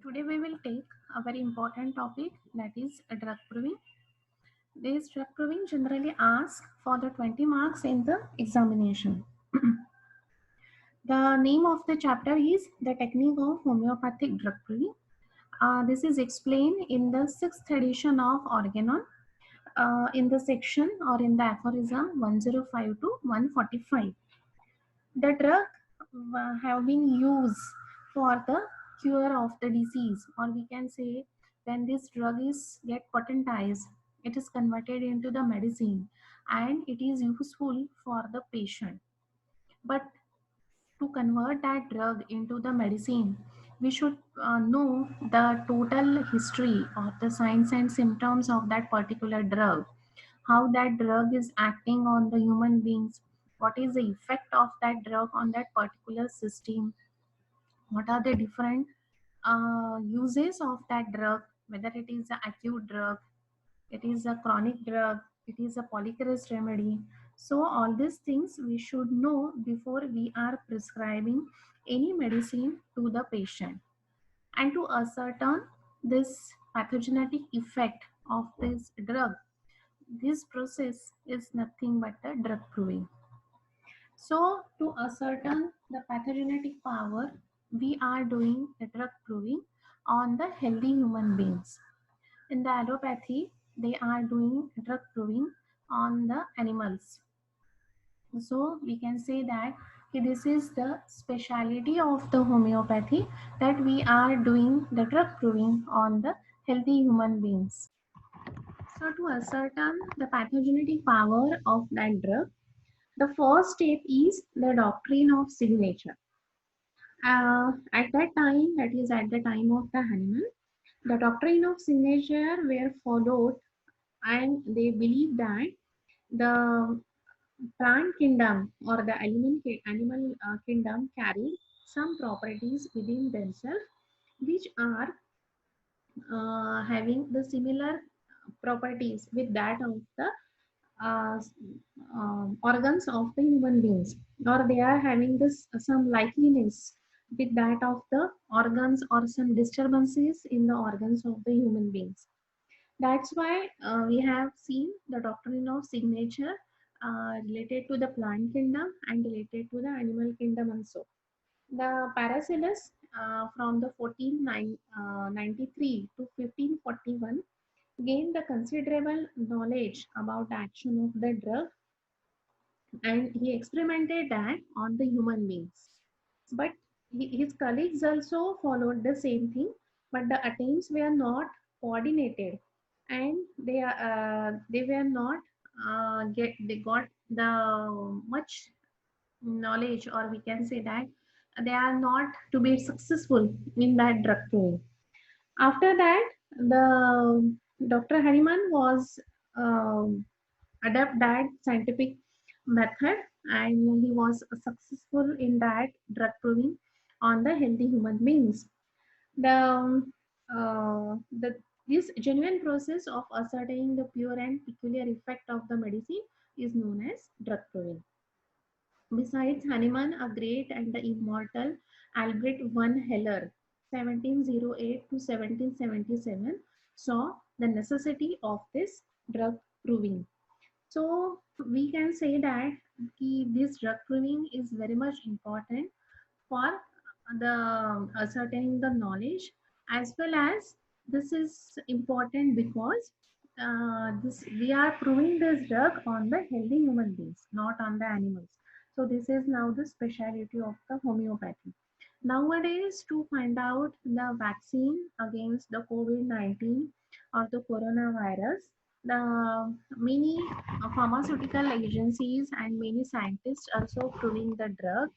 Today we will take a very important topic, that is drug proving. This drug proving generally asks for the 20 marks in the examination. The name of the chapter is the technique of homeopathic drug proving. This is explained in the 6th edition of Organon in the section or in the aphorism 105 to 145. The drug have been used for the cure of the disease, or we can say when this drug is get potentized, it is converted into the medicine and it is useful for the patient. But to convert that drug into the medicine, we should know the total history of the signs and symptoms of that particular drug, how that drug is acting on the human beings, what is the effect of that drug on that particular system, what are the different uses of that drug, whether it is an acute drug, it is a chronic drug, it is a polychrist remedy. So all these things we should know before we are prescribing any medicine to the patient. And to ascertain this pathogenetic effect of this drug, this process is nothing but the drug proving. So to ascertain the pathogenetic power, we are doing the drug proving on the healthy human beings. In the allopathy, they are doing drug proving on the animals. So we can say that this is the speciality of the homeopathy, that we are doing the drug proving on the healthy human beings. So to ascertain the pathogenetic power of that drug, the first step is the doctrine of signature. At that time, that is at the time of the Hahnemann, the doctrine of signature were followed, and they believed that the plant kingdom or the animal kingdom carry some properties within themselves which are having the similar properties with that of the uh, organs of the human beings, or they are having this some likeliness with that of the organs, or some disturbances in the organs of the human beings. That's why we have seen the doctrine of signature related to the plant kingdom and related to the animal kingdom also. The Paracelsus from the 1493 to 1541 gained the considerable knowledge about the action of the drug, and he experimented that on the human beings. But his colleagues also followed the same thing, but the attempts were not coordinated, and they were not they got the much knowledge, or we can say that they are not to be successful in that drug proving. After that, the Dr. Hariman was adapt that scientific method, and he was successful in that drug proving on the healthy human beings. The this genuine process of ascertaining the pure and peculiar effect of the medicine is known as drug proving. Besides Hahnemann, a great and the immortal Albert von Heller, 1708 to 1777, saw the necessity of this drug proving. So we can say that this drug proving is very much important for the ascertaining the knowledge, as well as this is important because this we are proving this drug on the healthy human beings, not on the animals. So this is now the specialty of the homeopathy. Nowadays, to find out the vaccine against the COVID-19 or the coronavirus, the many pharmaceutical agencies and many scientists also proving the drug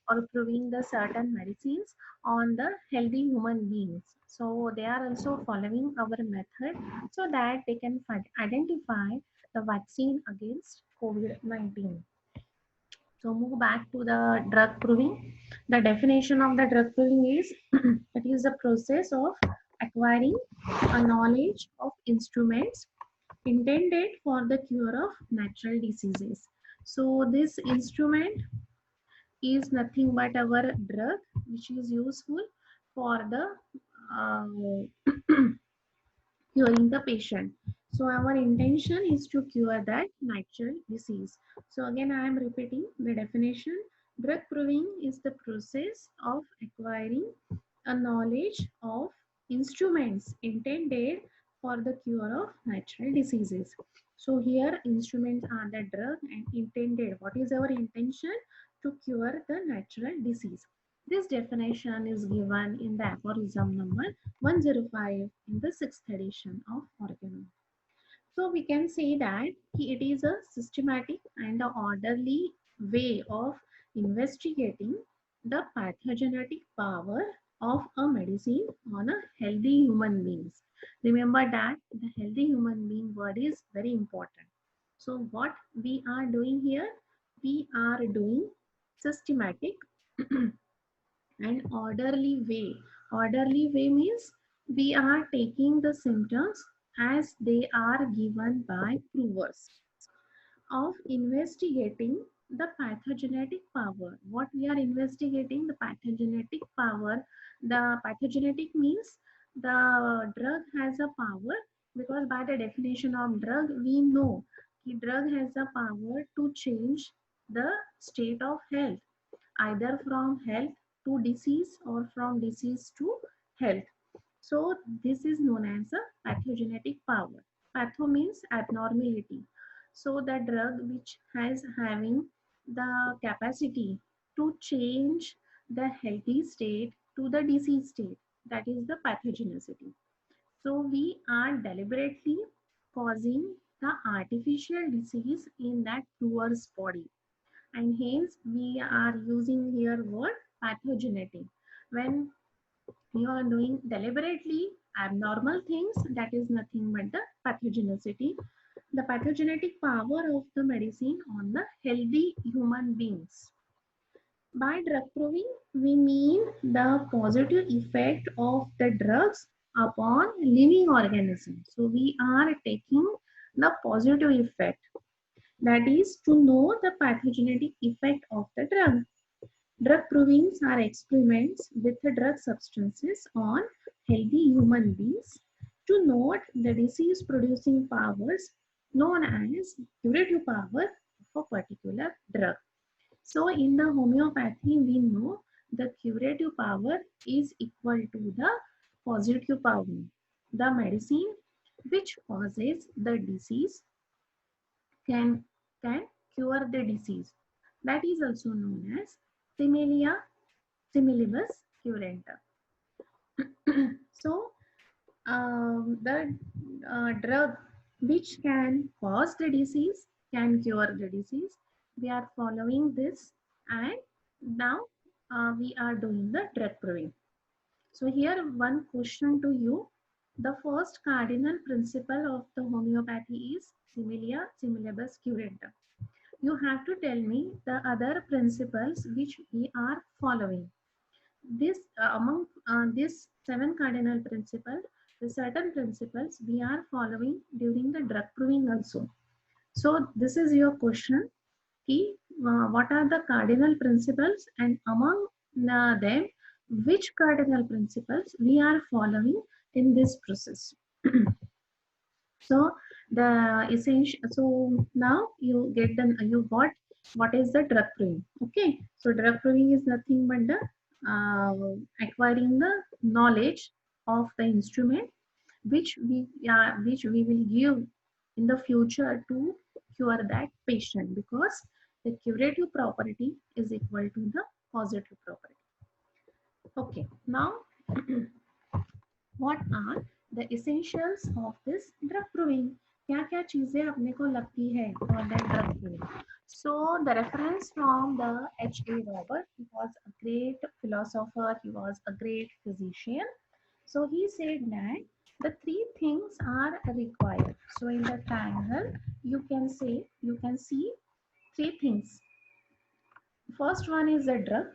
or proving the certain medicines on the healthy human beings. So they are also following our method so that they can identify the vaccine against COVID-19. So move back to the drug proving. The definition of the drug proving is it is the process of acquiring a knowledge of instruments intended for the cure of natural diseases. So this instrument is nothing but our drug, which is useful for the curing the patient. So our intention is to cure that natural disease. So again, I am repeating the definition. Drug proving is the process of acquiring a knowledge of instruments intended for the cure of natural diseases. So here instruments are the drug and intended. What is our intention? To cure the natural disease. This definition is given in the aphorism number 105 in the 6th edition of Organon. So we can say that it is a systematic and an orderly way of investigating the pathogenetic power of a medicine on a healthy human beings. Remember that the healthy human being word is very important. So what we are doing here, we are doing systematic and orderly way. Orderly way means we are taking the symptoms as they are given by provers of investigating the pathogenetic power. What we are investigating, the pathogenetic power. The pathogenetic means the drug has a power, because by the definition of drug we know the drug has a power to change the state of health, either from health to disease or from disease to health. So this is known as a pathogenetic power. Patho means abnormality. So the drug which has having the capacity to change the healthy state to the disease state, that is the pathogenicity. So we are deliberately causing the artificial disease in that prover's body, and hence we are using here word pathogenetic. When you are doing deliberately abnormal things, that is nothing but the pathogenicity, the pathogenetic power of the medicine on the healthy human beings. By drug proving, we mean the positive effect of the drugs upon living organisms. So we are taking the positive effect, that is to know the pathogenetic effect of the drug. Drug provings are experiments with the drug substances on healthy human beings to note the disease producing powers known as curative power of a particular drug. So in the homeopathy, we know the curative power is equal to the positive power. The medicine which causes the disease can, can cure the disease. That is also known as similia similibus curenta. So the drug which can cause the disease can cure the disease. We are following this, and now we are doing the drug proving. So here one question to you. The first cardinal principle of the homeopathy is similia similibus curenta. You have to tell me the other principles which we are following. This among these 7 cardinal principles, the certain principles we are following during the drug proving also. So this is your question. Ki, what are the cardinal principles, and among them, which cardinal principles we are following in this process? So the essential. So now you get you got what is the drug proving. Okay. So drug proving is nothing but the acquiring the knowledge of the instrument which we will give in the future to cure that patient, because the curative property is equal to the positive property. Okay. Now what are the essentials of this drug proving? क्या क्या चीजें अपने को लगती है for that drug proving? So the reference from the H.A. Robert, he was a great philosopher, he was a great physician. So he said that the 3 things are required. So in the triangle you can see 3 things. First one is the drug,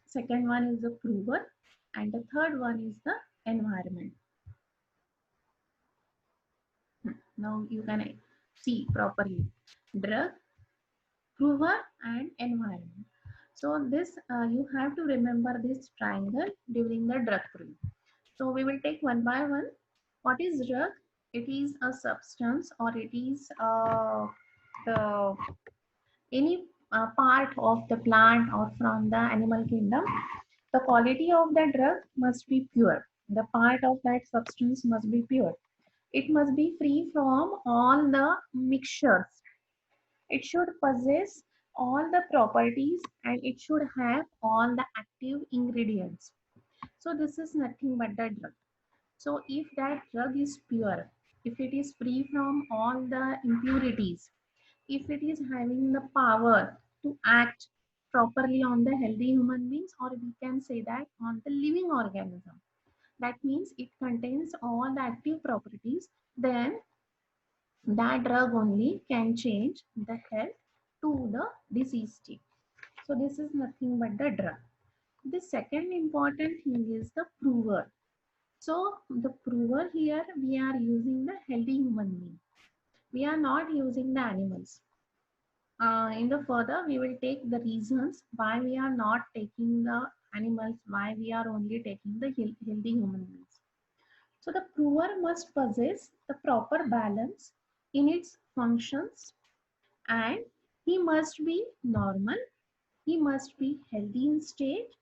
second one is the prover, and the third one is the environment. Now you can see properly: drug, prover, and environment. So this you have to remember this triangle during the drug proving. So we will take one by one. What is drug? It is a substance, or it is the any part of the plant or from the animal kingdom. The quality of the drug must be pure. The part of that substance must be pure. It must be free from all the mixtures. It should possess all the properties, and it should have all the active ingredients. So this is nothing but the drug. So if that drug is pure, if it is free from all the impurities, if it is having the power to act properly on the healthy human beings, or we can say that on the living organism, that means it contains all the active properties, then that drug only can change the health to the disease state. So this is nothing but the drug. The second important thing is the prover. So the prover here, we are using the healthy human being. We are not using the animals. In the further, we will take the reasons why we are not taking the animals, why we are only taking the healthy human beings. So the prover must possess the proper balance in its functions, and he must be normal, he must be healthy in state,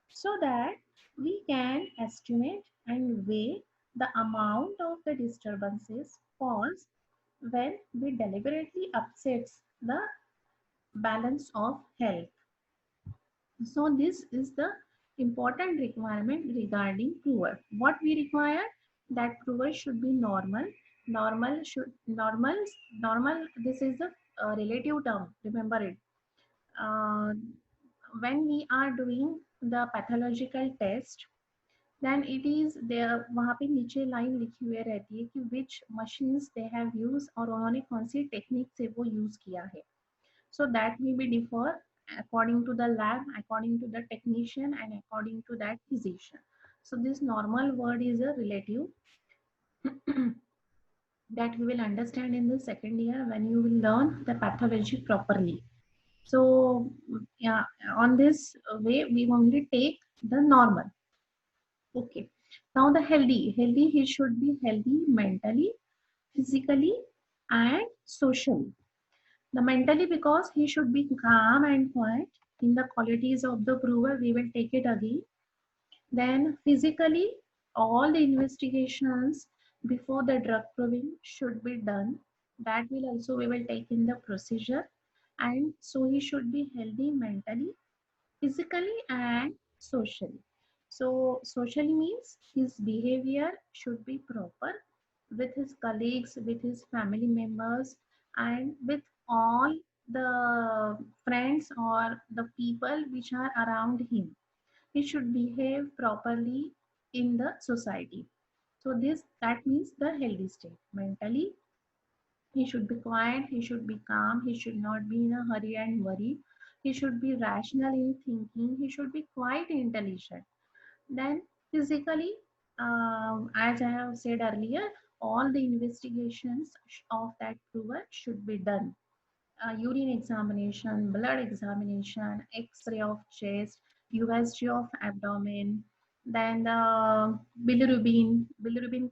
so that we can estimate and weigh the amount of the disturbances caused when we deliberately upsets the balance of health. So this is the important requirement regarding prover. What we require, that prover should be normal. Normal. This is the relative term. Remember it. Uh, when we are doing the pathological test, then it is there. वहाँ पे नीचे line लिखी हुई रहती है कि which machines they have used और उन्होंने कौन सी technique से वो use किया है. So that may be differ according to the lab, according to the technician, and according to that physician. So this normal word is a relative that we will understand in the second year when you will learn the pathology properly. So yeah, on this way we only take the normal. Okay. Now the healthy, he should be healthy mentally, physically, and socially. The mentally, because he should be calm and quiet. In the qualities of the prover, we will take it again. Then physically, all the investigations before the drug proving should be done. That will also we will take in the procedure. And so he should be healthy mentally, physically, and socially. So socially means his behavior should be proper with his colleagues, with his family members, and with all the friends or the people which are around him. He should behave properly in the society. So this that means the healthy state. Mentally, he should be quiet, he should be calm, he should not be in a hurry and worry. He should be rational in thinking, he should be quite intelligent. Then physically, as I have said earlier, all the investigations of that prover should be done. Urine examination, blood examination, X-ray of chest, USG of abdomen, then the bilirubin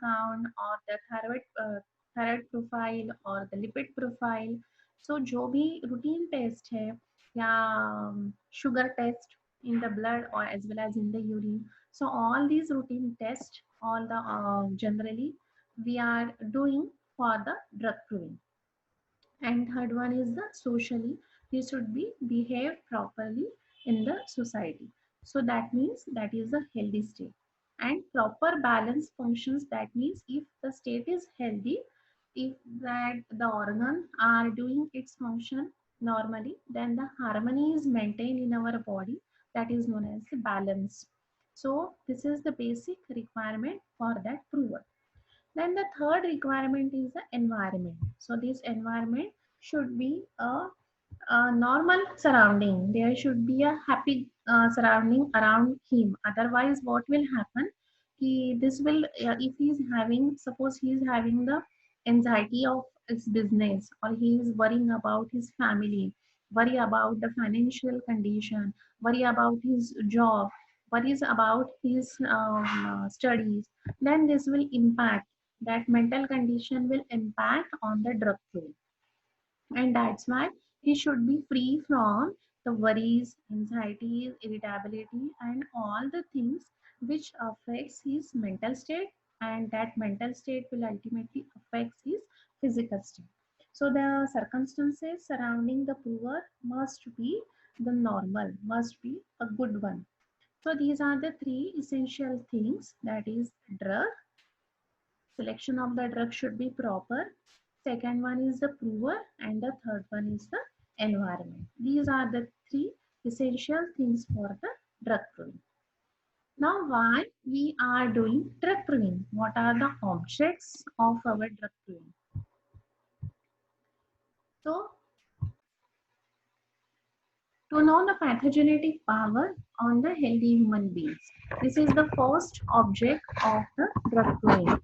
count, or the thyroid profile or the lipid profile. So जो भी routine test है या sugar test in the blood or as well as in the urine. So all these routine tests, all the generally we are doing for the drug proving. And third one is the socially, he should be behave properly in the society. So that means that is a healthy state. And proper balance functions, that means if the state is healthy, if that the organ are doing its function normally, then the harmony is maintained in our body, that is known as the balance. So this is the basic requirement for that prover. Then the third requirement is the environment. So this environment should be a normal surrounding. There should be a happy surrounding around him. Otherwise, what will happen? This will, if he is having, suppose he is having the anxiety of his business, or he is worrying about his family, worry about the financial condition, worry about his job. worries about his studies, then this will impact, that mental condition will impact on the drug flow. And that's why he should be free from the worries, anxieties, irritability, and all the things which affects his mental state, and that mental state will ultimately affect his physical state. So the circumstances surrounding the poor must be the normal, must be a good one. So these are the three essential things, that is drug, selection of the drug should be proper. Second one is the prover, and the third one is the environment. These are the three essential things for the drug proving. Now, why we are doing drug proving? What are the objects of our drug proving? So, to know the pathogenetic power on the healthy human beings. This is the first object of the drug proving.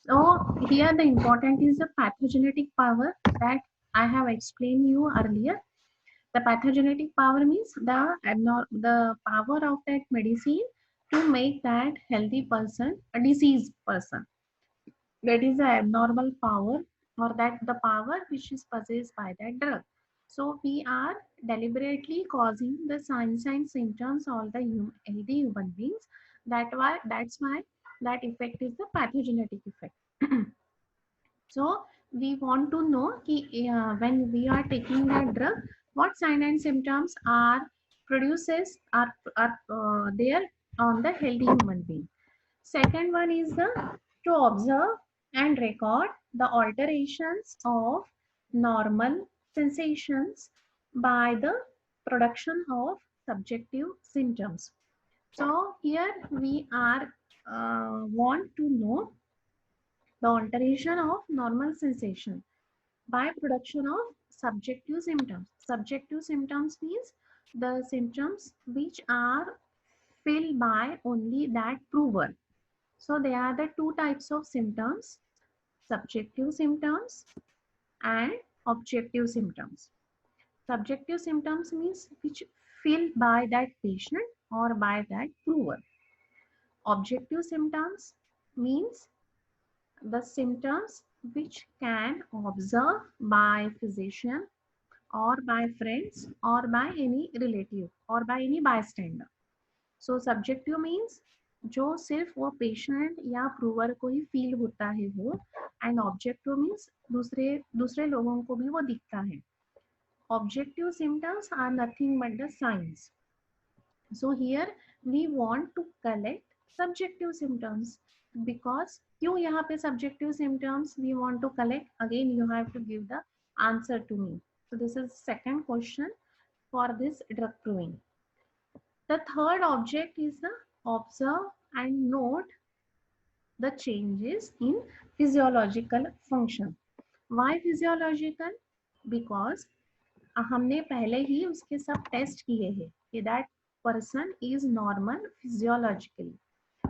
So here the important is the pathogenetic power that I have explained you earlier. The pathogenetic power means the power of that medicine to make that healthy person a diseased person. That is the abnormal power, or that the power which is possessed by that drug. So we are deliberately causing the signs and symptoms of the healthy human beings. That's why that effect is the pathogenetic effect. So we want to know ki, when we are taking that drug, what sign and symptoms are produces are there on the healthy human being. Second one is the to observe and record the alterations of normal sensations by the production of subjective symptoms. So here we are want to know the alteration of normal sensation by production of subjective symptoms. Subjective symptoms means the symptoms which are felt by only that prover. So there are the two types of symptoms, subjective symptoms and objective symptoms. Subjective symptoms means which felt by that patient or by that prover. Objective symptoms means the symptoms which can observe by physician or by friends or by any relative or by any bystander. So subjective means जो सिर्फ वो patient या prover को ही feel होता है वो, and objective means दूसरे दूसरे लोगों को भी वो दिखता है. Objective symptoms are nothing but the science. So here we want to collect subjective symptoms, because क्यों यहाँ पे subjective symptoms we want to collect, again you have to give the answer to me. So this is second question for this drug proving. The third object is the observe and note the changes in physiological function. Why physiological? Because हमने पहले ही उसके सब test किए हैं कि that person is normal physiologically,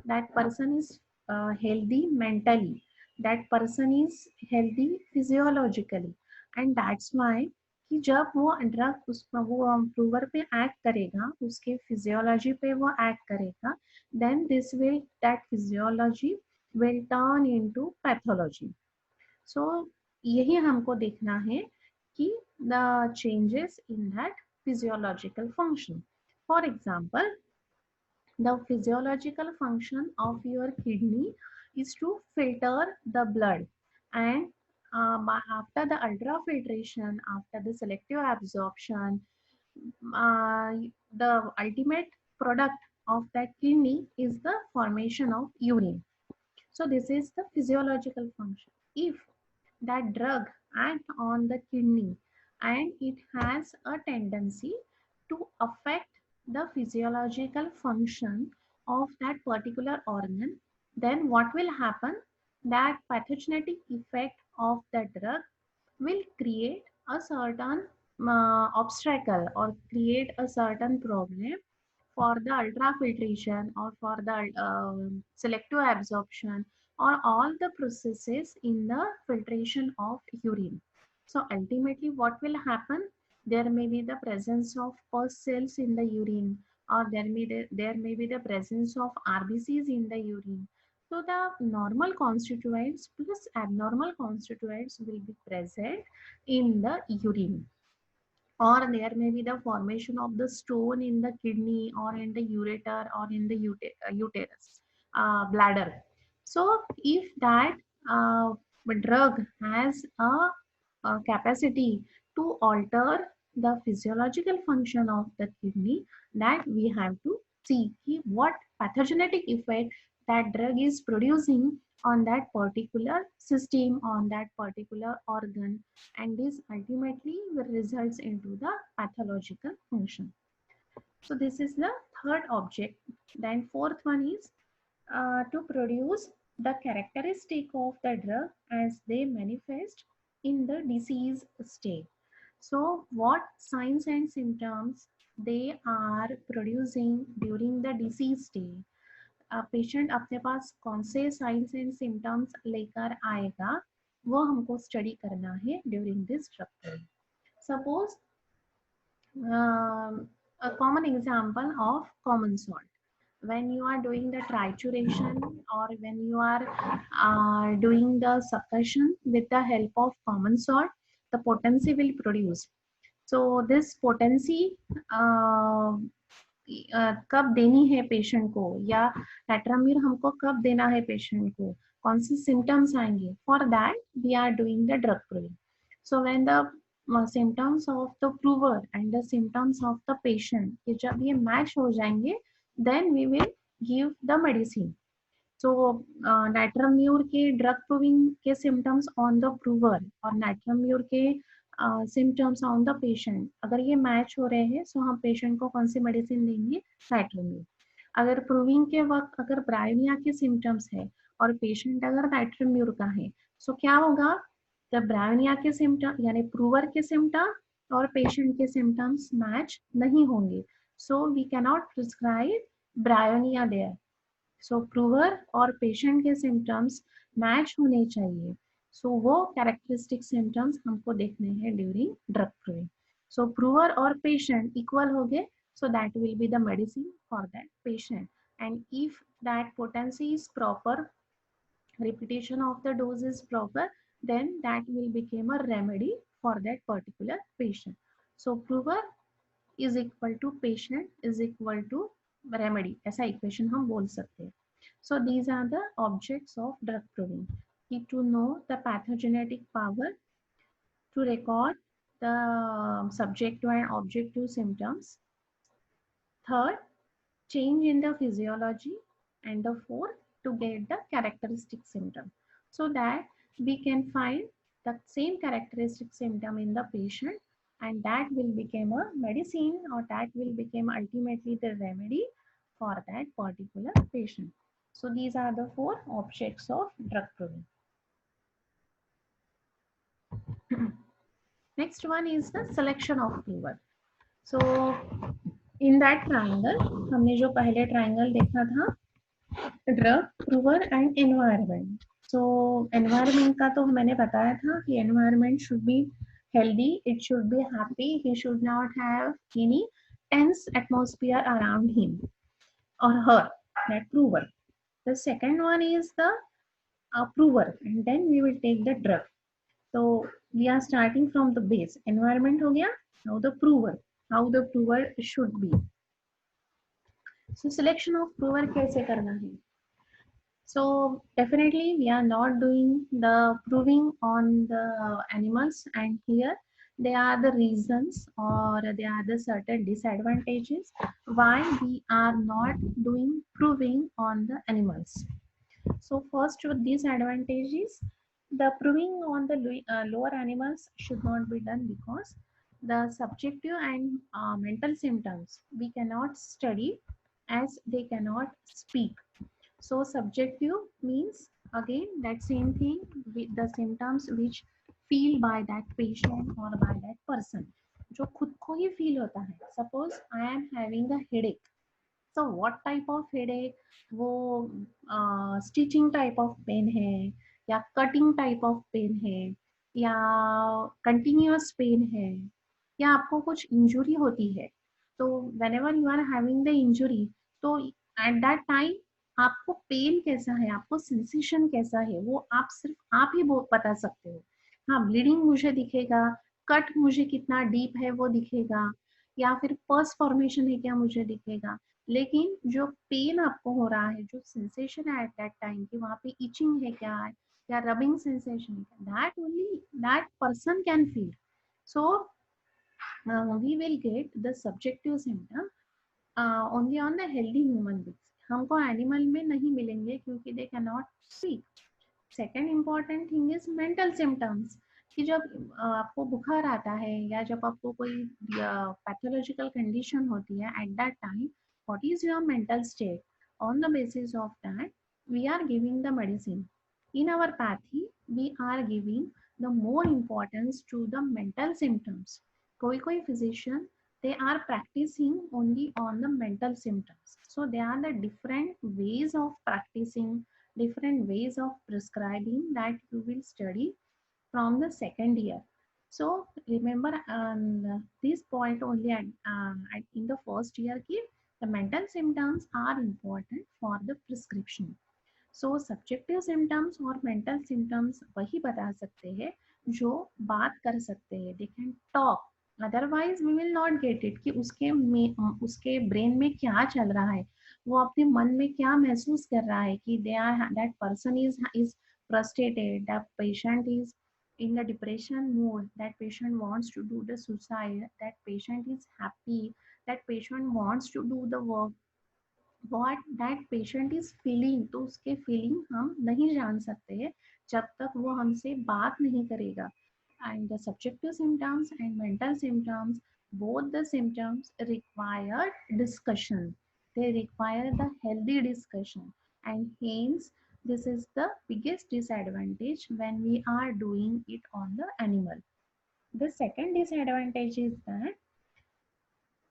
that person is healthy mentally, that person is healthy physiologically, and that's why कि जब वो ड्रग उस वो प्रूवर पे एक्ट करेगा, उसके फिजियोलॉजी पे वो एक्ट करेगा, then this will that physiology will turn into pathology. So यही हमको देखना है कि the changes in that physiological function. For example, the physiological function of your kidney is to filter the blood, and after the ultrafiltration, after the selective absorption, uh, the ultimate product of that kidney is the formation of urine. So this is the physiological function. If that drug acts on the kidney and it has a tendency to affect the physiological function of that particular organ, then what will happen? That pathogenic effect of the drug will create a certain obstacle or create a certain problem for the ultrafiltration or for the selective absorption or all the processes in the filtration of urine. So ultimately what will happen? There may be the presence of pus cells in the urine, or there may be the presence of RBCs in the urine. So the normal constituents plus abnormal constituents will be present in the urine, or there may be the formation of the stone in the kidney or in the ureter or in the uterus, bladder. So if that drug has a capacity to alter the physiological function of the kidney, that we have to see what pathogenetic effect that drug is producing on that particular system, on that particular organ, and this ultimately will results into the pathological function. So this is the third object. Then fourth one is to produce the characteristic of the drug as they manifest in the disease state. So what signs and symptoms they are producing during the disease state, patient अपने पास कौन से science and symptoms लेकर आएगा, वो हमको study करना है during this drug. Suppose a common example of common salt. When you are doing the trituration or when you are doing the succussion with the help of common salt, the potency will produce. So this potency कब देनी है patient को, या एट्राम्यूर हमको कब देना है patient को, कौन से सिम्टम्स आएंगे, for that we are doing the drug proving. So when the symptoms of the prover and the symptoms of the patient, कि जब ये मैच हो जाएंगे, then we will give the medicine. So नाइट्राम्यूर के ड्रग प्रूविंग के symptoms on the prover और नाइट्राम्यूर के symptoms on the patient अगर ये मैच हो रहे हैं, सो हम पेशेंट को कौन सी मेडिसिन देंगे, नाइट्राम्यूर. अगर प्रूविंग के वक्त अगर ब्रायोनिया के सिम्टम्स है और पेशेंट अगर नाइट्राम्यूर का है, सो क्या होगा, जब ब्रायोनिया के सिम्टम यानी प्रूवर के सिम्टम और पेशेंट के सिम्टम्स मैच नहीं होंगे, so we cannot prescribe bryonia there. So prover और पेशेंट के सिम्टम्स मैच होने चाहिए. सो वो कैरेक्टरिस्टिक सिम्टम्स हमको देखने हैं during drug proving. So prover और पेशेंट इक्वल हो गए, so that will be the medicine for that patient. And if that potency is proper, repetition of the dose is proper, then that will become a remedy for that particular patient. So prover is equal to patient is equal to remedy, ऐसा equation हम बोल सकते हैं. So these are the objects of drug proving. To know the pathogenetic power, to record the subjective and objective symptoms. Third, change in the physiology. And the fourth, to get the characteristic symptom, so that we can find the same characteristic symptom in the patient, and that will become a medicine, or that will become ultimately the remedy for that particular patient. So these are the four objects of drug proving. Next one is the selection of prover. So in that triangle, हमने जो पहले triangle देखा था, drug, prover and environment. So environment का तो मैंने बताया था कि environment should be healthy, it should be happy, he should not have any tense atmosphere around him और her, that prover. The second one is the prover and then we will take the drug. तो we are starting from the base. Environment हो गया, now the prover, how the prover should be. So selection of prover कैसे करना है? So definitely we are not doing the proving on the animals, and here there are the reasons or there are the certain disadvantages why we are not doing proving on the animals. So first disadvantage is the proving on the lower animals should not be done because the subjective and mental symptoms we cannot study as they cannot speak. So subjective means again that same thing with the symptoms which feel by that patient or by that person, जो खुद को ही feel होता है. Suppose I am having a headache. So what type of headache? वो stitching type of pain है, या cutting type of pain है, या continuous pain है, या आपको कुछ injury होती है. तो whenever you are having the injury, तो at that time आपको पेन कैसा है, आपको सेंसेशन कैसा है, वो आप सिर्फ आप ही बता सकते हो। हाँ, ब्लीडिंग मुझे दिखेगा, कट मुझे कितना डीप है वो दिखेगा, या फिर पस फॉर्मेशन है क्या मुझे दिखेगा, लेकिन जो पेन आपको हो रहा है, जो सेंसेशन है एट दैट टाइम कि वहाँ पे इचिंग है क्या, या रबिंग सेंसेशन है क्या, that only that person can feel. So we will get the subjective symptom only on the healthy human beings. हमको एनिमल में नहीं मिलेंगे क्योंकि they cannot speak. Second important thing is mental symptoms, कि जब आपको बुखार आता है या जब आपको कोई पैथोलॉजिकल कंडीशन होती है, at that time what is your mental state, on the basis of that we are giving the medicine. In our pathy we are giving the more importance to the mental symptoms. कोई physician they are practicing only on the mental symptoms, so they are the different ways of practicing, different ways of prescribing that you will study from the second year. So remember this point only in the first year ki the mental symptoms are important for the prescription. So subjective symptoms और mental symptoms वही बता सकते हैं जो बात कर सकते हैं, they can talk, otherwise we will not get it कि उसके ब्रेन में क्या चल रहा है, वो अपने मन में क्या महसूस कर रहा है, कि they are that person is frustrated, that patient is in the depression mood, that patient wants to do the suicide, that patient is happy, that patient wants to do the work, what that patient is feeling, तो उसके feeling हम नहीं जान सकते हैं जब तक वो हमसे बात नहीं करेगा। And the subjective symptoms and mental symptoms, both the symptoms require discussion, they require the healthy discussion, and hence this is the biggest disadvantage when we are doing it on the animal. The second disadvantage is that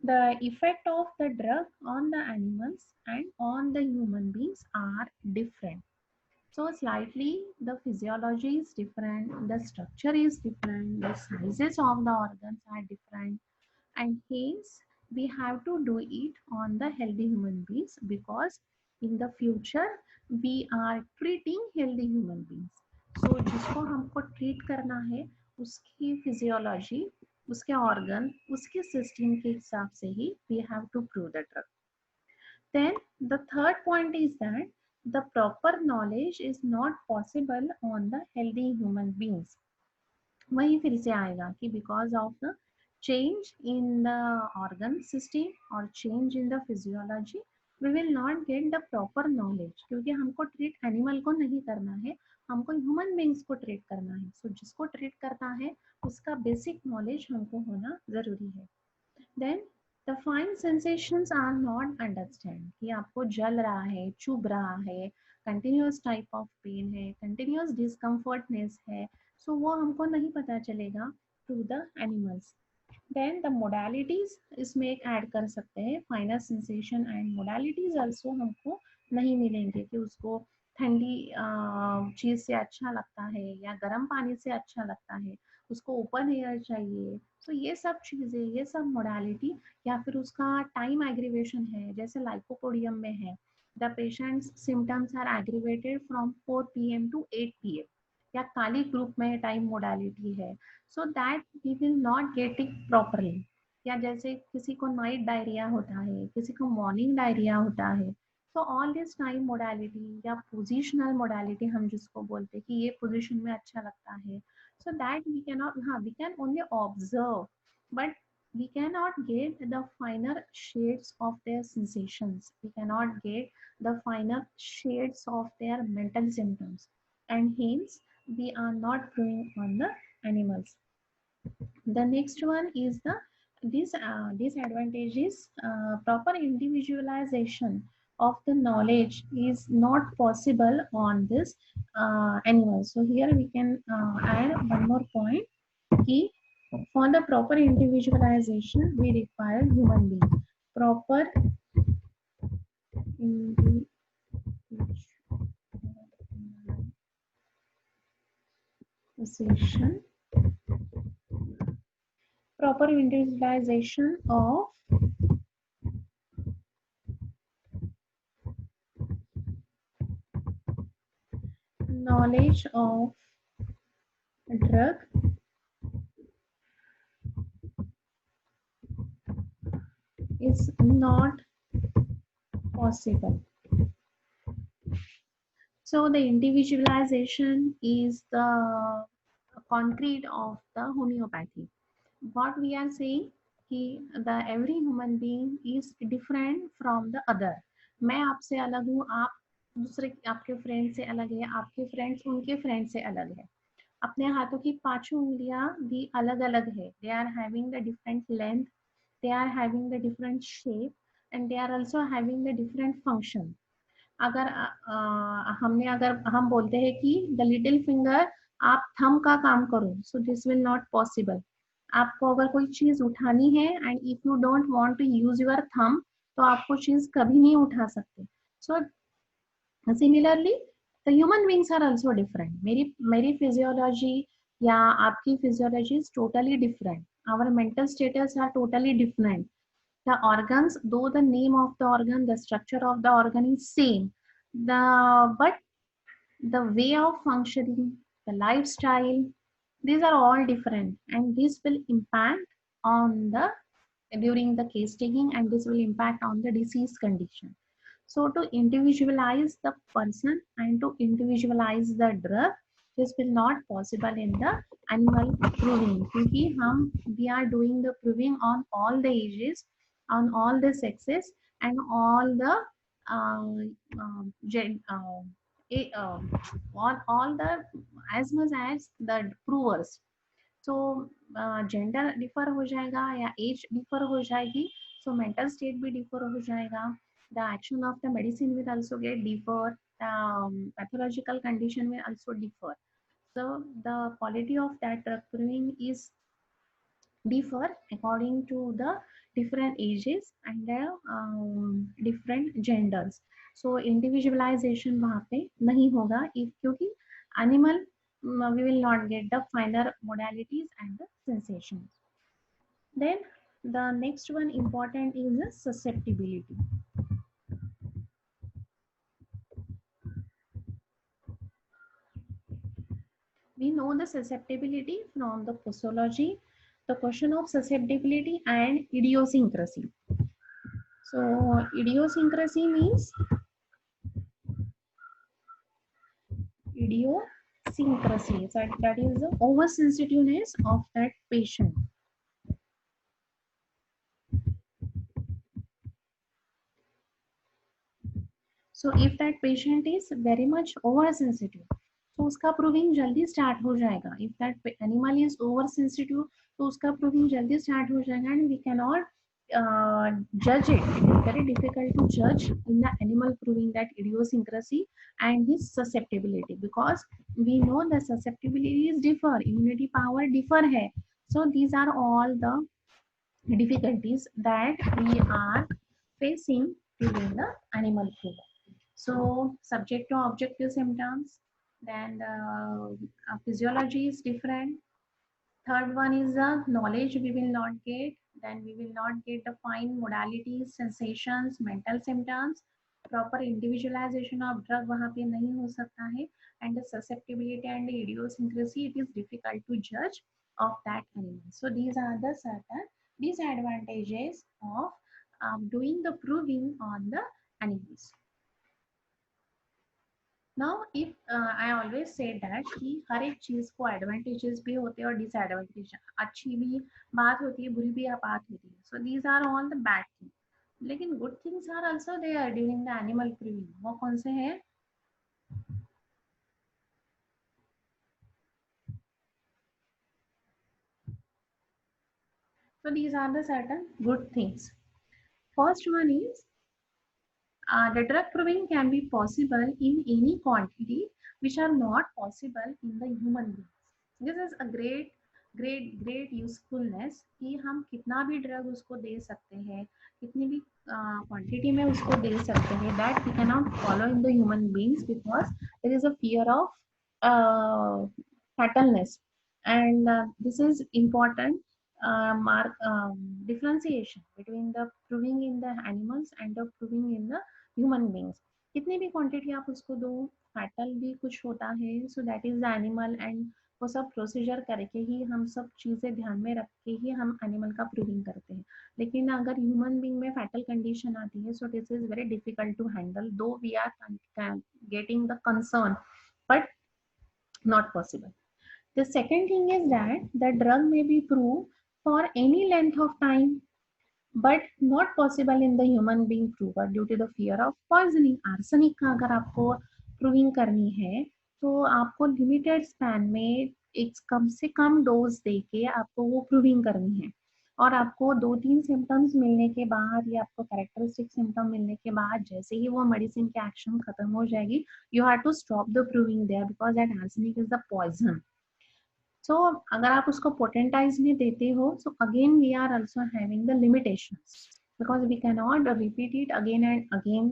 the effect of the drug on the animals and on the human beings are different. So slightly the physiology is different, the structure is different, the sizes of the organs are different, and hence we have to do it on the healthy human beings, because in the future we are treating healthy human beings. So जिसको हमको treat करना है उसकी physiology, उसके organ, उसके system के हिसाब से ही we have to prove the drug. Then the third point is that the proper knowledge is not possible on the healthy human beings. वही फिर से आएगा कि because of the change in the organ system or change in the physiology, we will not get the proper knowledge, क्योंकि हमको treat animal को नहीं करना है, हमको human beings को treat करना है। So जिसको treat करना है उसका basic knowledge हमको होना जरूरी है। Then the fine sensations are not understand, कि आपको जल रहा है, चुभ रहा है, continuous type of pain है, continuous discomfortness है, so वो हमको नहीं पता चलेगा to the animals. Then the modalities इसमें एक ऐड कर सकते हैं, finer sensation and modalities also हमको नहीं मिलेंगे कि उसको ठंडी चीज से अच्छा लगता है या गर्म पानी से अच्छा लगता है, उसको ओपन एयर चाहिए। तो ये सब चीजें, ये सब मोडालिटी, या फिर उसका टाइम एग्रीवेशन है, जैसे लाइकोपोडियम में है, the patients symptoms are aggravated from 4 PM to 8 PM, या काली ग्रुप में टाइम मोडालिटी है, so that we will not get it properly. या जैसे किसी को नाइट डायरिया होता है, किसी को मॉर्निंग डायरिया होता है, तो ऑल दिस टाइम मोडालिटी या पोजिशनल मोडालिटी हम जिसको बोलते हैं कि ये पोजिशन में अच्छा लगता है, so that we cannot, we can only observe, but we cannot get the finer shades of their sensations, we cannot get the finer shades of their mental symptoms, and hence we are not doing on the animals. The next one is the disadvantage is proper individualization of the knowledge is not possible on this animals. So here we can add one more point, key for the proper individualization we require human being. Proper individualization, proper individualization of knowledge of drug is not possible. So the individualization is the concrete of the homeopathy. What we are saying कि the every human being is different from the other. मैं आपसे अलग हूँ, आप दूसरे आपके friend से अलग है, आपके फ्रेंड्स उनके फ्रेंड से अलग है. अपने हाथों की पांचों उंगलियां भी अलग अलग है. They are having the different length, they are having the different shape, and they are also having the different function. अगर हमने अगर हम बोलते हैं कि द लिटिल फिंगर आप थंब का काम करो, so this will not possible. आपको अगर कोई चीज उठानी है and if you don't want to use your thumb, तो आप वो चीज कभी नहीं उठा सकते. So similarly the human beings are also different. मेरी फिजियोलॉजी या आपकी physiology is totally different. Our mental status are totally different. The organs, though the name of the organ, the structure of the organ is same, but the way of functioning, the lifestyle, these are all different, and this will impact on the during the case taking, and this will impact on the disease condition. So to individualize the person and to individualize the drug, this will not possible in the animal proving, क्योंकि हम we are doing the proving on all the ages, on all the sexes, and all the gen, on all the as much as the provers. So gender differ हो जाएगा या as differ हो जाएगी, so mental state भी differ हो जाएगा. The action of the medicine will also get differ, pathological condition will also differ. So the quality of that drug proving is differ according to the different ages and the different genders. So individualization वहाँ पे नहीं होगा if क्योंकि animal we will not get the finer modalities and the sensations. Then the next one important is the susceptibility. We know the susceptibility from the posology, the question of susceptibility and idiosyncrasy. So idiosyncrasy means idiosyncrasy, that is the oversensitiveness of that patient. So if that patient is very much oversensitive, तो उसका proving जल्दी start हो जाएगा. If that animal is oversensitive, तो उसका proving जल्दी start हो जाएगा, and we cannot judge it. It is very difficult to judge in the animal proving that idiosyncrasy and his susceptibility, because we know the susceptibility is differ, immunity power differ है. So these are all the difficulties that we are facing during the animal proving. So subject to objective symptoms, then physiology is different. Third one is the knowledge we will not get, then we will not get the fine modalities, sensations, mental symptoms. Proper individualization of drug वहाँ पे नहीं हो सकता है, and the susceptibility and the idiosyncrasy, it is difficult to judge of that animal. So these are the certain disadvantages of doing the proving on the animals. Now if I always say that कि हर एक चीज को advantages भी होते हैं और disadvantage, अच्छी भी बात होती है, बुरी भी बात होती है. So these are all the bad thing, लेकिन good things are also there during the animal proving. वो कौन से हैं? So these are the certain good things. First one is the drug proving can be possible in any quantity which are not possible in the human beings. This is a great usefulness कि हम कितना भी drug उसको दे सकते हैं, कितनी भी quantity में उसको दे सकते हैं, that we cannot follow in the human beings because there is a fear of fatalness, and this is important mark differentiation between the proving in the animals and the proving in the human beings. कितनी भी quantity आप उसको दो, fatal भी कुछ होता है, so that is the animal, and वो सब प्रोसीजर करके ही, हम सब चीज़ें ध्यान में रख के ही हम एनिमल का प्रूविंग करते हैं। लेकिन अगर ह्यूमन बींग में फैटल कंडीशन आती है, so this is very difficult to handle, though we are getting the concern, but not possible. The second thing is that the drug may be proved for any length of time, but not possible in the human being prover due to the fear of poisoning. Arsenic का अगर आपको proving करनी है, तो आपको limited span में एक कम से कम डोज देके आपको वो प्रूविंग करनी है, और आपको 2-3 सिम्टम्स मिलने के बाद या आपको कैरेक्टरिस्टिक सिम्टम मिलने के बाद जैसे ही वो मेडिसिन की एक्शन खत्म हो जाएगी, you have to stop the proving there, because that arsenic is the poison. So अगर आप उसको पोटेंटाइज में देते हो, so again we are also having the limitations, because we cannot repeat it again and again.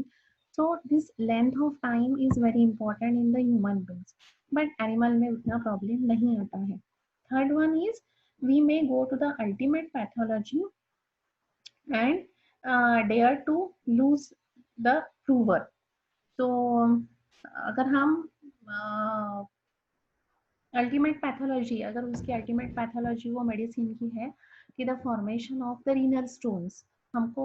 So this length of time is very important in the human beings, but animal में उतना problem नहीं आता है. Third one is we may go to the ultimate pathology and dare to lose the prover. तो अगर हम ultimate pathology, अगर उसकी अल्टीमेट पैथोलॉजी वो मेडिसिन की है कि the formation of the renal stones, हमको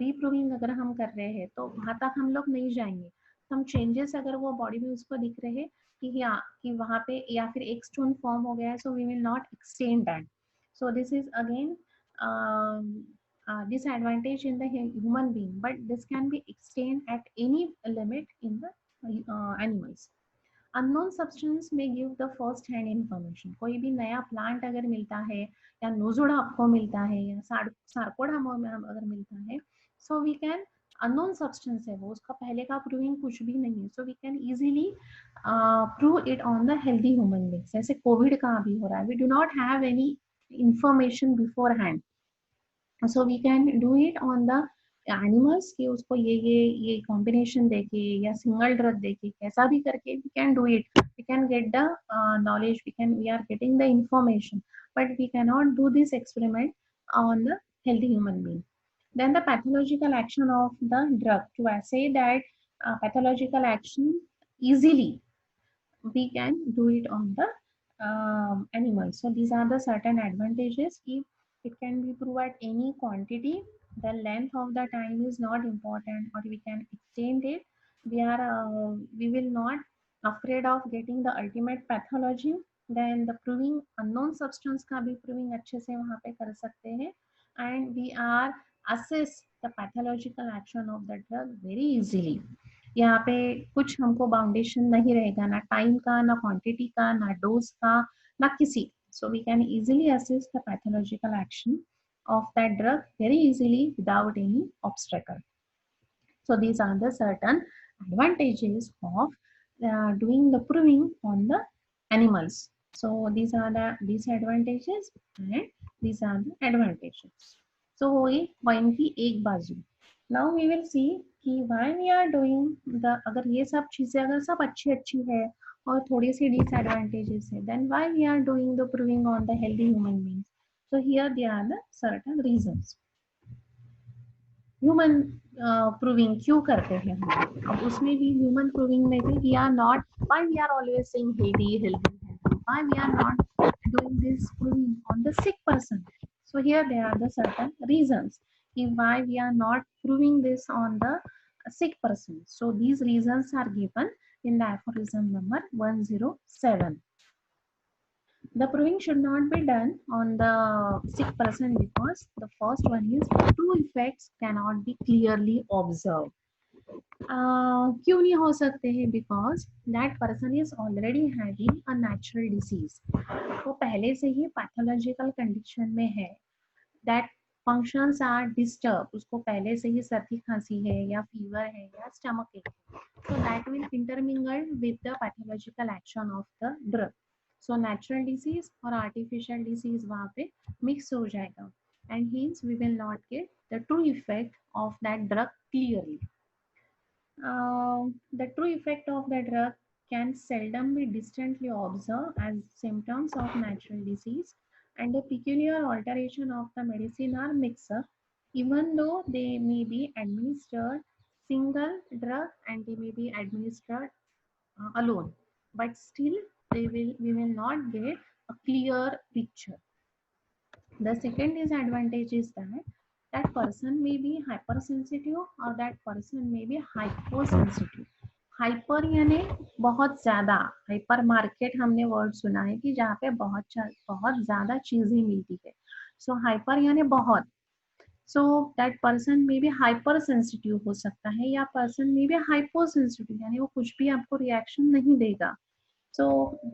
रीप्रूविंग अगर हम कर रहे हैं तो वहां तक हम लोग नहीं जाएंगे. हम चेंजेस अगर वो बॉडी में उसको दिख रहे हैं कि या कि वहां पे या फिर एक स्टोन फॉर्म हो गया है, so we will not extend that. So this is again disadvantage in the human being, but this can be extended at any limit in the animals. Unknown substance में give the first hand information. कोई भी नया plant अगर मिलता है, या नोजोडा आपको मिलता है, या सारकोडा अगर मिलता है, so we can, unknown substance है वो, उसका पहले का प्रूविंग कुछ भी नहीं है, so we can easily prove it on the healthy human beings. जैसे कोविड का अभी हो रहा है, we do not have any information beforehand, so we can do it on the animals कि उसको ये कॉम्बिनेशन देके या सिंगल ड्रग देके कैसा भी करके we can do it, we can get the knowledge, we are getting the information, but we cannot do this experiment on the healthy human being. Then the pathological action of the drug, to say that pathological action easily we can do it on the animals. So these are the certain advantages. If it can be proved at any quantity, the length of the time is not important, or we can extend it. We will not afraid of getting the ultimate pathology. Then the proving unknown substance का भी proving अच्छे से वहाँ पे कर सकते हैं, and we are assess the pathological action of the drug very easily. यहाँ पे कुछ हमको बाउंडेशन नहीं रहेगा, ना टाइम का, ना क्वांटिटी का, ना डोज का, ना किसी. So we can easily assess the pathological action of that drug very easily without any obstacle. So these are the certain advantages of doing the proving on the animals. So these are the disadvantages and these are the advantages. So हो गई coin की एक बाजू. Now we will see कि why we are doing the, अगर ये सब चीजें अगर सब अच्छी अच्छी है और थोड़ी सी disadvantages है, then why we are doing the proving on the healthy human beings. So here there are the certain reasons. Human proving क्यों करते हैं हम, अब उसमें भी ह्यूमन प्रूविंग में भी we are not, why we are always saying healthy healthy healthy, why we are not doing this proving on the sick person. So here there are the certain reasons why we are not proving this on the sick person. So these reasons are given in the aphorism number 107. The proving should not be done on the sick person because the first one is true effects cannot be clearly observed. क्यों नहीं हो सकते हैं? Because that person is already having a natural disease. वो पहले से ही pathological condition में है. That functions are disturbed. उसको पहले से ही सर्दी खांसी है या फीवर है या stomach ache है. So that will intermingle with the pathological action of the drug. So natural disease और artificial disease वहाँ पे mix हो जाएगा, and hence we will not get the true effect of that drug clearly. The true effect of the drug can seldom be distantly observed as symptoms of natural disease, and the peculiar alteration of the medicine are mixed up, even though they may be administered single drug and they may be administered alone, but still we will not get a clear picture. The second disadvantage is that person may be hypersensitive or that person may be hyposensitive. Hyper यानी बहुत ज्यादा, hyper market हमने word सुना है कि जहाँ पे बहुत ज्यादा चीजें मिलती है. सो हाइपर यानी बहुत. सो दैट पर्सन में भी हाइपर सेंसिटिव हो सकता है या पर्सन में भी हाइपो सेंसिटिव यानी वो कुछ भी आपको रिएक्शन नहीं देगा. So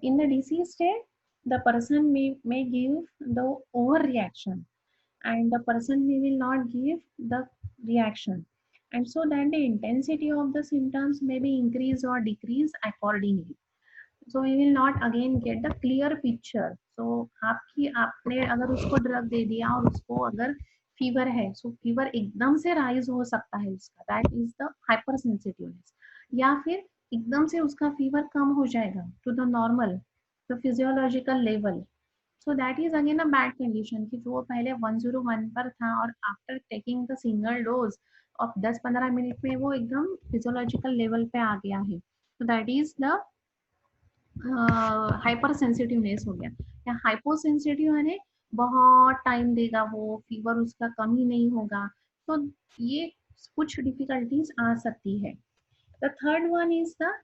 in the disease state the person may give the overreaction and the person will not give the reaction, and so that the intensity of the symptoms may be increase or decrease accordingly. So we will not again get the clear picture. So आपने अगर उसको drug दे दिया और उसको अगर fever है, सो fever एकदम से राइज हो सकता है उसका, that is the hypersensitiveness. या फिर एकदम से उसका फीवर कम हो जाएगा to the normal, the physiological level. So that is again a bad condition कि जो पहले 101 पर था और after taking the single dose of 10-15 minute में वो एकदम फिजियोलॉजिकल लेवल पे आ गया है. So that is the hypersensitiveness हो गया. या हाइपो सेंसिटिव है बहुत टाइम देगा, वो फीवर उसका कम ही नहीं होगा. तो ये कुछ डिफिकल्टीज आ सकती है. The third one is the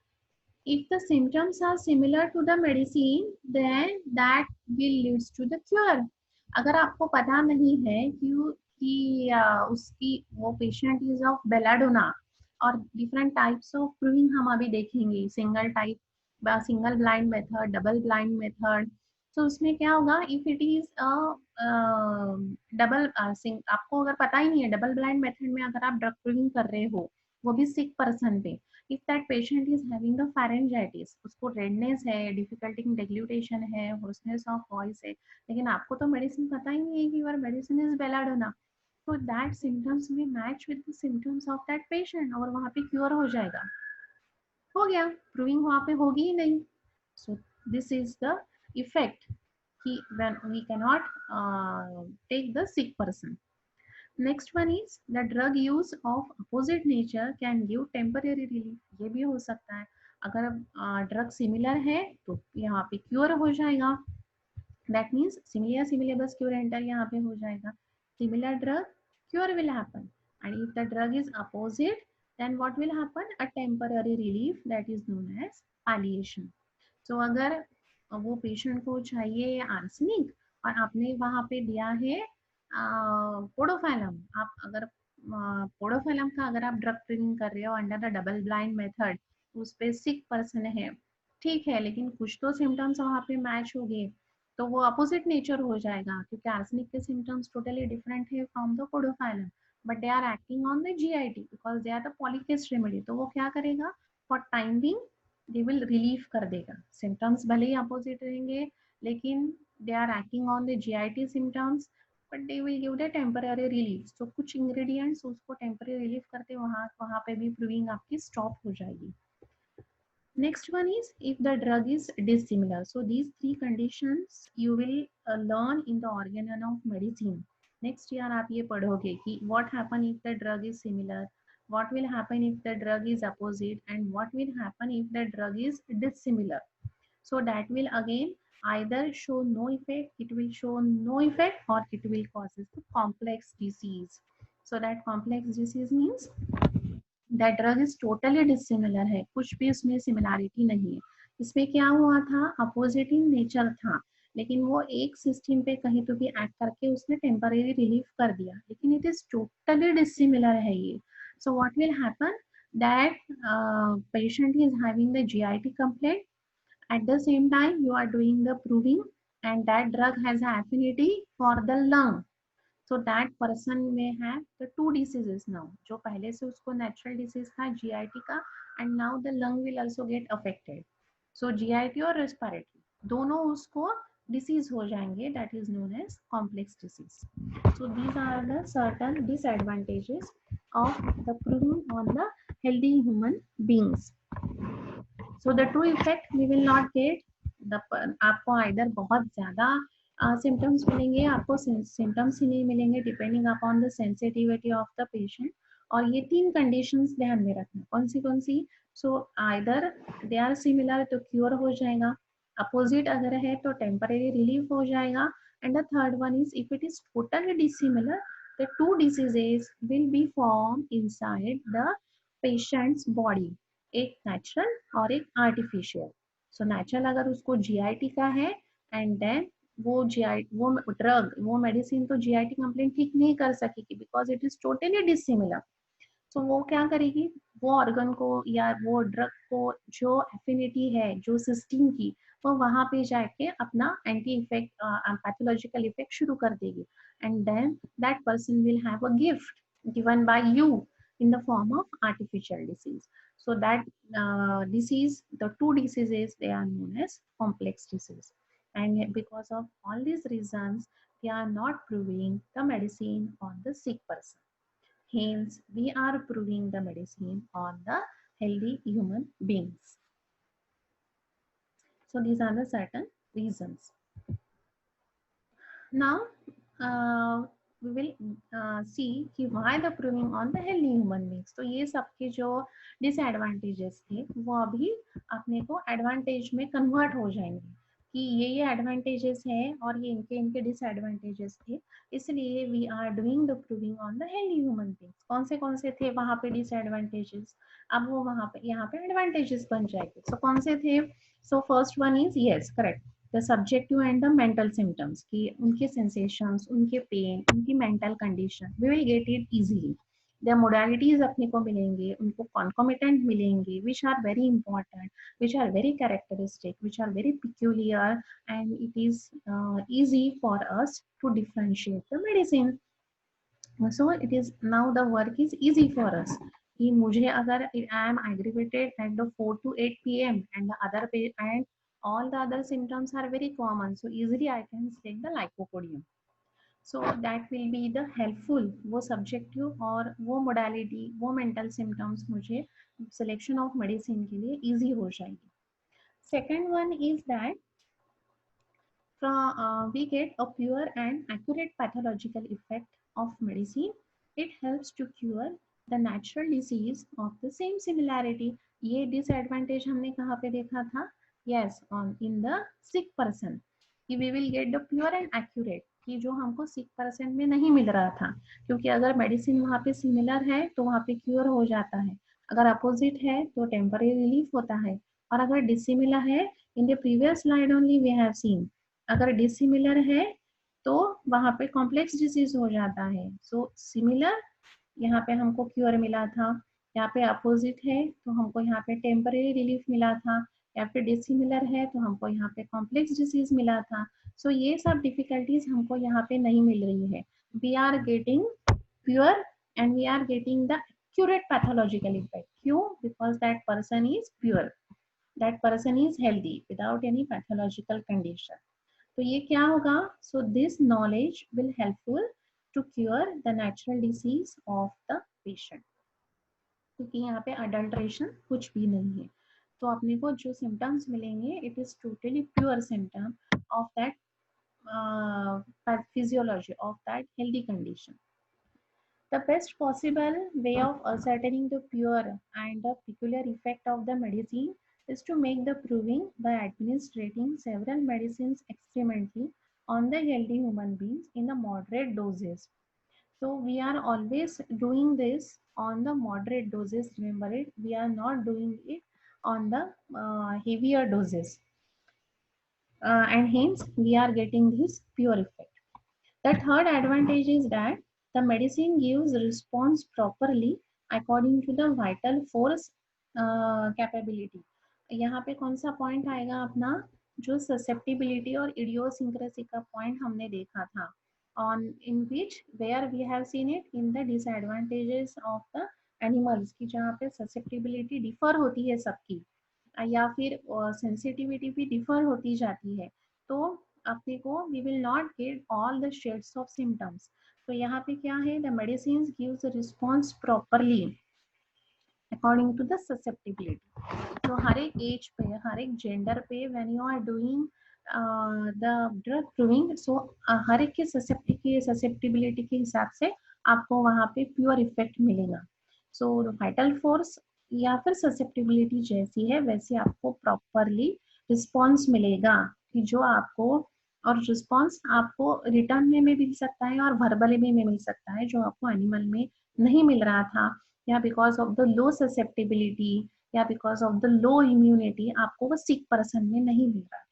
if the symptoms are similar to the medicine then that will leads to the cure. अगर आपको पता नहीं है कि उसकी वो पेशेंट इज ऑफ बेलाडोना और डिफरेंट टाइप्स ऑफ प्रूविंग हम अभी देखेंगे, single type, single blind method, double blind method. तो उसमें क्या होगा इफ इट इज डबल, आपको अगर पता ही नहीं है डबल ब्लाइंड मेथड में अगर आप ड्रग प्रूविंग कर रहे हो वो भी सिक पर्सन पे, if that patient is having the pharyngitis, उसको रेडनेस है, डिफिकल्टी इन डेग्लूटेशन है, होर्सनेस ऑफ वॉइस है, लेकिन आपको तो मेडिसिन पता ही नहीं है कि योर मेडिसिन इज बेलाडोना, तो दैट सिम्टम्स में match with the symptoms of that patient और वहाँ पे क्योर हो जाएगा. हो गया, प्रूविंग वहाँ पे होगी ही नहीं. सो दिस इज द इफेक्ट कि when we cannot take the sick person. Next one is the drug use of opposite nature can give temporary relief. ये भी हो सकता है अगर ड्रग सिमिलर है तो यहाँ पे क्योर हो जाएगा. दैट मीन्स सिमिलियर सिमिलेबस क्योर एंटर यहाँ पे हो जाएगा. Similar drug cure will happen and if the drug is opposite then what will happen, a temporary relief that is known as palliation. So अगर वो पेशेंट को चाहिए आर्सेनिक और आपने वहाँ पे दिया है पोडोफाइलम, आप अगर पोडोफाइलम का अगर आप ड्रग ट्रेनिंग कर रहे हो under the double blind method, उस पे सिक पर्सन है, ठीक है, लेकिन कुछ तो सिम्टम्स वहाँ पे मैच हो गए तो वो अपोजिट नेचर हो जाएगा क्योंकि आर्सेनिक के सिम्टम्स टोटली डिफरेंट है from the podophyllum, but they are acting on the GIT because they are the polychrest remedy. तो वो क्या करेगा for time being they will relieve कर देगा. सिम्टम्स भले ही अपोजिट रहेंगे लेकिन they are acting on the GIT symptoms but they will give the temporary relief. तो कुछ इंग्रेडिएंट्स उसको टेम्पररी रिलीफ करते वहाँ पे भी प्रूविंग आपकी स्टॉप हो जाएगी. Next one is if the drug is dissimilar. So these three conditions you will learn in the organon of medicine. Next year आप ये पढ़ोगे कि what happen if the drug is similar, what will happen if the drug is opposite, and what will happen if the drug is dissimilar. So that will again either show no effect, it will show no effect, or it will causes the complex disease. So that complex disease means that drug is totally dissimilar है, कुछ भी उसमें similarity नहीं है. इसमें क्या हुआ था, अपोजिट इन नेचर था लेकिन वो एक सिस्टम पे कहीं तो भी एक्ट करके उसने टेम्पररी रिलीफ कर दिया, लेकिन इट इज टोटली डिसिमिलर है ये. So what will happen that patient is having the GIT complaint, at the same time you are doing the proving and that drug has an affinity for the lung. So that person may have the two diseases now, जो पहले से उसको natural disease था GIT का and now the lung will also get affected. So GIT और respiratory दोनों उसको disease हो जाएंगे, that is known as complex disease. So these are the certain disadvantages of the proving on the healthy human beings. So the true effect we will not get. आपको either बहुत ज़्यादा symptoms मिलेंगे, आपको symptoms ही नहीं मिलेंगे depending upon the sensitivity of the patient, और ये 3 कंडीशंस ध्यान में रखना, कौन सी? So either they are similar तो क्योर हो जाएगा, अपोजिट अगर है तो टेम्परेरी रिलीफ हो जाएगा, and the third one is if it is totally dissimilar the two diseases will be formed inside the patient's body, एक नेचुरल और एक आर्टिफिशियल। सो नेचुरल अगर उसको जीआईटी का है, एंड देन वो ड्रग वो मेडिसिन तो जीआईटी कंप्लेंट ठीक नहीं कर सकेगी because it is totally dissimilar. तो वो क्या करेगी, वो ऑर्गन को या वो ड्रग को जो एफिनिटी है जो सिस्टीन की, वो वहां पे जाके अपना एंटी इफेक्ट पैथोलॉजिकल इफेक्ट शुरू कर देगी, and then that person will have a gift given by you in the form of artificial disease. So that disease, the two diseases, they are known as complex disease, and because of all these reasons they are not proving the medicine on the sick person. Hence, we are proving the medicine on the healthy human beings. So these are the certain reasons. Now, we will see कि why the proving on the healthy human beings. तो ये सबके जो disadvantages थे वो अभी अपने को advantage में convert हो जाएंगे कि ये advantages है और ये इनके disadvantages थे, इसलिए we are doing the proving on the healthy human beings. कौन से थे वहाँ पे disadvantages, अब वो वहाँ पे यहाँ पे advantages बन जाएंगे. So कौन से थे? So first one is yes, correct. The subjective and the mental symptoms की उनके सेंसेशंस, उनके पेन, उनकी mental condition we will get it easily. The modalities अपने को मिलेंगे, उनको कॉन्कोमिटेंट मिलेंगे which are very important, which are very characteristic, which are very peculiar, and it is easy for us to differentiate the medicine. So it is now the work is easy for us कि मुझे अगर I am aggravated at the 4 to 8 p.m. and the other and all the other symptoms are very common, so easily I can select the lycopodium. So that will be the helpful, वो subjective और वो modality वो mental symptoms मुझे selection of medicine के लिए easy हो जाएगी. Second one is that we get a pure and accurate pathological effect of medicine. It helps to cure the natural disease of the same similarity. ये disadvantage हमने कहाँ पे देखा था? Yes, on in the sick person. कि we will get the pure and accurate, कि जो हमको sick person में नहीं मिल रहा था, क्योंकि अगर medicine वहाँ पे similar है तो वहाँ पे cure हो जाता है, अगर opposite है तो temporary relief होता है, और अगर dissimilar है, in the previous slide only we have seen, अगर डिसिमिलर है तो वहां पे कॉम्प्लेक्स डिजीज हो जाता है. सो सिमिलर यहाँ पे हमको क्योर मिला था, यहाँ पे अपोजिट है तो हमको यहाँ पे टेम्परेरी रिलीफ मिला था, या फिर डिसिमिलर है तो हमको यहाँ पे कॉम्प्लेक्स डिजीज मिला था. सो ये सब डिफिकल्टीज हमको यहाँ पे नहीं मिल रही है. We are getting pure and we are getting the accurate pathological effect. क्यों? Because that person is pure, that person is healthy without any pathological condition. तो ये क्या होगा? So this knowledge will helpful to cure the natural disease of the patient, क्योंकि यहाँ पे adulteration कुछ भी नहीं है. तो अपने को जो सिम्टम्स मिलेंगे it is totally pure symptom of that physiology of that healthy condition. The best possible way of ascertaining the pure and the peculiar effect of the medicine is to make the proving by administering several medicines experimentally on the healthy human beings in the moderate doses. So we are always doing this on the moderate doses. Remember it, we are not doing it on the heavier doses, and hence we are getting this pure effect. The third advantage is that the medicine gives response properly according to the vital force capability. यहाँ पे कौन सा point आएगा अपना, जो susceptibility और idiosyncrasy का point हमने देखा था, on in which where we have seen it in the disadvantages of the animals, की जहाँ पे ससेप्टिबिलिटी डिफर होती है सबकी, या फिर सेंसिटिविटी भी डिफर होती जाती है, तो अपने को we will not get all the shades of symptoms. तो यहाँ पे क्या है, the medicine gives response properly according to the susceptibility. तो हर एक एज पे, हर एक जेंडर पे when you are doing the drug proving, so हर एक के ससेप्टिबिलिटी के हिसाब से आपको वहाँ पे प्योर इफेक्ट मिलेगा. सो वाइटल फोर्स या फिर ससेप्टिबिलिटी जैसी है वैसे आपको प्रॉपरली रिस्पॉन्स मिलेगा कि जो आपको, और रिस्पॉन्स आपको रिटर्न में मिल सकता है और वर्बली में मिल सकता है जो आपको एनिमल में नहीं मिल रहा था, या because of the low susceptibility या because of the low immunity आपको वो सिक पर्सन में नहीं मिल रहा.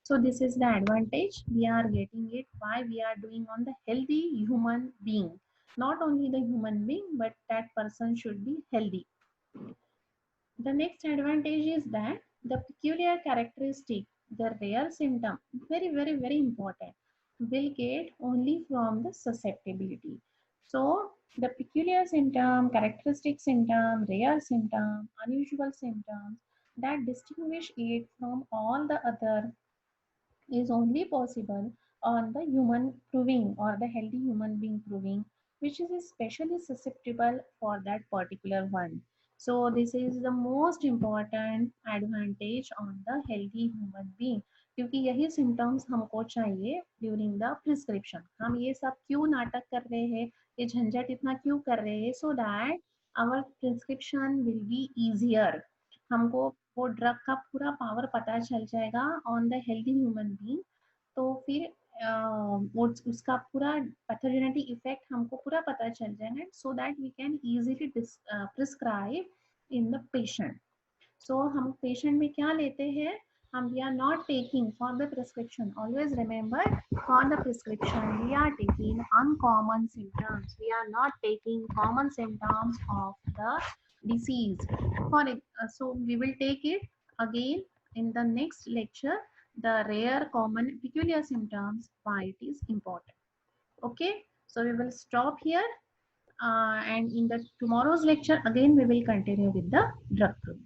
So this is the advantage we are getting it why we are doing on the healthy human being. Not only the human being, but that person should be healthy. The next advantage is that the peculiar characteristic, the rare symptom, very, very, very important, will get only from the susceptibility. So the peculiar symptom, characteristic symptom, rare symptom, unusual symptoms that distinguish it from all the other is only possible on the human proving or the healthy human being proving, which is especially susceptible for that particular one. So this is the most important advantage on the healthy human being, क्योंकि यही symptoms हमको चाहिए during the prescription. हम ये सब क्यों नाटक कर रहे हैं, ये झंझट इतना क्यों कर रहे हैं, so that our prescription will be easier. हमको वो ड्रग का पूरा पावर पता चल जाएगा on the healthy human being. तो फिर वो उसका पूरा पैथोजेनेटिक इफेक्ट हमको पूरा पता चल जाएगा, so that we can easily prescribe in the patient. So हम पेशेंट में क्या लेते हैं, हम we are not taking for the prescription, always remember, for the prescription we are taking uncommon symptoms, we are not taking common symptoms of the disease. So we will take it again in the next lecture, the rare common peculiar symptoms, why it is important. Okay, so we will stop here, and in the tomorrow's lecture again we will continue with the drug proof.